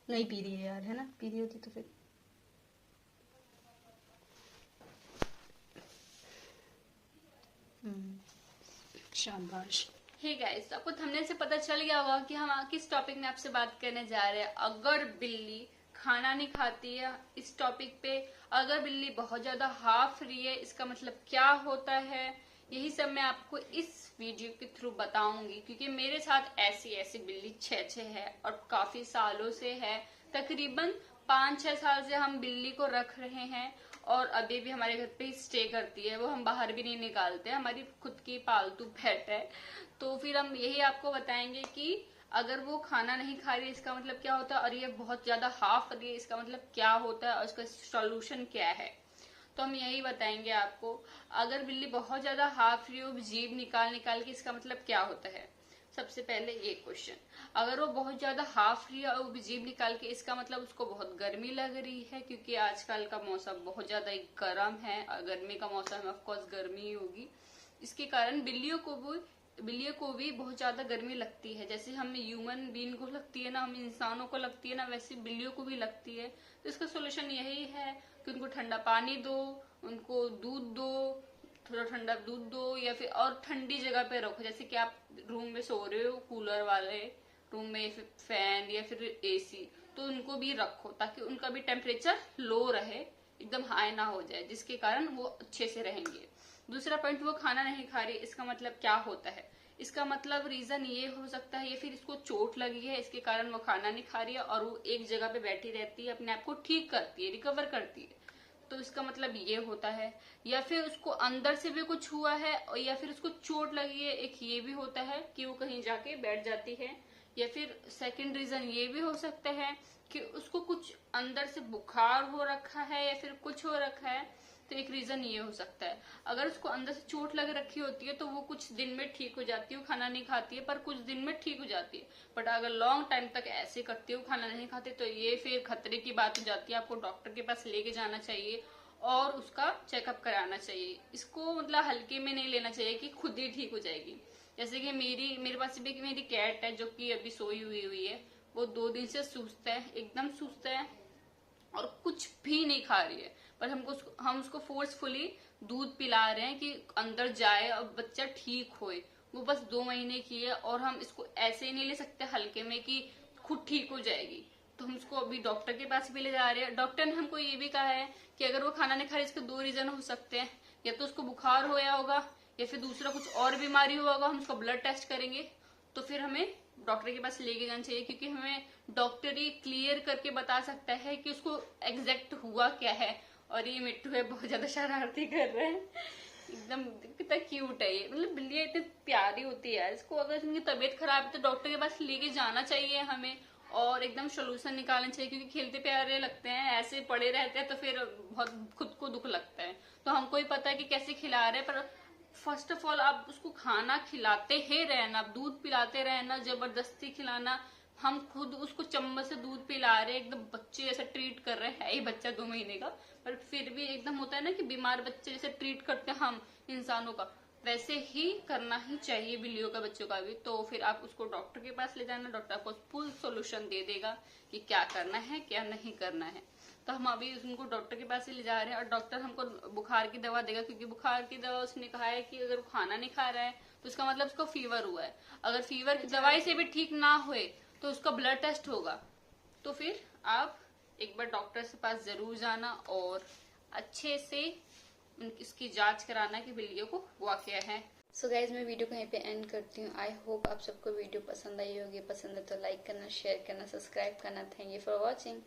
नहीं पी रही है यार, है ना? पी रही होती तो फिर शाबाश। हे गाइस, आपको थंबनेल से पता चल गया होगा कि हम किस टॉपिक में आपसे बात करने जा रहे हैं। अगर बिल्ली खाना नहीं खाती है, इस टॉपिक पे अगर बिल्ली बहुत ज्यादा हाफ रही है, इसका मतलब क्या होता है, यही सब मैं आपको इस वीडियो के थ्रू बताऊंगी। क्योंकि मेरे साथ ऐसी ऐसी बिल्ली छह है और काफी सालों से है। तकरीबन 5-6 साल से हम बिल्ली को रख रहे हैं और अभी भी हमारे घर पे ही स्टे करती है। वो हम बाहर भी नहीं निकालते, हमारी खुद की पालतू पेट है। तो फिर हम यही आपको बताएंगे कि अगर वो खाना नहीं खा रही है इसका मतलब क्या होता है, और ये बहुत ज्यादा हाफ रही है इसका मतलब क्या होता है, और इसका सॉल्यूशन क्या है। तो हम यही बताएंगे आपको। अगर बिल्ली बहुत ज्यादा हाफ रही हो, जीभ निकाल निकाल के, इसका मतलब क्या होता है। सबसे पहले ये क्वेश्चन, अगर वो बहुत ज्यादा हाफ रही है और वो जीभ निकाल के, इसका मतलब उसको बहुत गर्मी लग रही है। क्योंकि आजकल का मौसम बहुत ज्यादा गर्म है, गर्मी का मौसम है, ऑफकोर्स गर्मी ही होगी। इसके कारण बिल्लियों को भी बहुत ज्यादा गर्मी लगती है। जैसे हम ह्यूमन बीइंग को लगती है ना, हम इंसानों को लगती है ना, वैसे बिल्लियों को भी लगती है। तो इसका सोल्यूशन यही है कि उनको ठंडा पानी दो, उनको दूध दो, थोड़ा ठंडा दूध दो, या फिर और ठंडी जगह पे रखो। जैसे कि आप रूम में सो रहे हो, कूलर वाले रूम में, फिर फैन या फिर एसी, तो उनको भी रखो ताकि उनका भी टेम्परेचर लो रहे, एकदम हाई ना हो जाए, जिसके कारण वो अच्छे से रहेंगे। दूसरा पॉइंट, वो खाना नहीं खा रही, इसका मतलब क्या होता है। इसका मतलब रीजन ये हो सकता है, या फिर इसको चोट लगी है, इसके कारण वो खाना नहीं खा रही है और वो एक जगह पे बैठी रहती है, अपने आप को ठीक करती है, रिकवर करती है। तो इसका मतलब ये होता है। या फिर उसको अंदर से भी कुछ हुआ है, और या फिर उसको चोट लगी है, एक ये भी होता है कि वो कहीं जाके बैठ जाती है। या फिर सेकंड रीजन ये भी हो सकता है कि उसको कुछ अंदर से बुखार हो रखा है या फिर कुछ हो रखा है। तो एक रीजन ये हो सकता है। अगर उसको अंदर से चोट लग रखी होती है तो वो कुछ दिन में ठीक हो जाती है, वो खाना नहीं खाती है, पर कुछ दिन में ठीक हो जाती है। बट अगर लॉन्ग टाइम तक ऐसे करती है, वो खाना नहीं खाती, तो ये फिर खतरे की बात हो जाती है। आपको डॉक्टर के पास लेके जाना चाहिए और उसका चेकअप कराना चाहिए। इसको मतलब हल्के में नहीं लेना चाहिए कि खुद ही ठीक हो जाएगी। जैसे कि मेरे पास भी मेरी कैट है जो कि अभी सोई हुई है। वो 2 दिन से सुस्त है, एकदम सुस्त है और कुछ भी नहीं खा रही है। पर हम उसको फोर्सफुली दूध पिला रहे हैं कि अंदर जाए और बच्चा ठीक होए। वो बस 2 महीने की है और हम इसको ऐसे ही नहीं ले सकते हल्के में कि खुद ठीक हो जाएगी। तो हम उसको अभी डॉक्टर के पास भी ले जा रहे हैं। डॉक्टर ने हमको ये भी कहा है कि अगर वो खाना नहीं खा रही, इसके 2 रीजन हो सकते हैं। या तो उसको बुखार होया होगा या फिर दूसरा कुछ और बीमारी हुआ होगा। हम उसका ब्लड टेस्ट करेंगे तो फिर हमें डॉक्टर के पास लेके जाना चाहिए। क्योंकि हमें डॉक्टर ही क्लियर करके बता सकता है कि उसको एग्जैक्ट हुआ क्या है। और ये मिट्टू है, बहुत ज्यादा शरारती कर रहे हैं, एकदम कितना क्यूट है ये। मतलब बिल्लियां इतनी प्यारी होती है, इसको अगर इनकी तबीयत खराब है तो डॉक्टर के पास लेके जाना चाहिए हमें और एकदम सोल्यूशन निकालना चाहिए। क्योंकि खेलते प्यारे लगते हैं, ऐसे पड़े रहते हैं तो फिर बहुत खुद को दुख लगता है। तो हमको ही पता है कि कैसे खिला रहे हैं, पर फर्स्ट ऑफ ऑल आप उसको खाना खिलाते ही रहना, दूध पिलाते रहना, जबरदस्ती खिलाना। हम खुद उसको चम्मच से दूध पिला रहे हैं, एकदम बच्चे जैसे ट्रीट कर रहे हैं। ही बच्चा 2 महीने का, पर फिर भी एकदम होता है ना कि बीमार बच्चे जैसे ट्रीट करते हैं हम इंसानों का, वैसे ही करना ही चाहिए बिल्लियों का बच्चों का भी। तो फिर आप उसको डॉक्टर के पास ले जाना, डॉक्टर आपको फुल सोल्यूशन दे देगा कि क्या करना है क्या नहीं करना है। तो हम अभी उनको डॉक्टर के पास ही ले जा रहे हैं और डॉक्टर हमको बुखार की दवा देगा। क्योंकि बुखार की दवा उसने कहा है कि अगर वो खाना नहीं खा रहा है तो उसका मतलब उसको फीवर हुआ है। अगर फीवर की दवाई से भी ठीक ना हुए तो उसका ब्लड टेस्ट होगा। तो फिर आप एक बार डॉक्टर के पास जरूर जाना और अच्छे से इसकी जांच कराना कि बिल्लियों को हुआ क्या है। सो गाइज, मैं वीडियो को यहीं पे एंड करती हूँ। आई होप आप सबको वीडियो पसंद आई होगी। पसंद है तो लाइक करना, शेयर करना, सब्सक्राइब करना। Thank you for watching.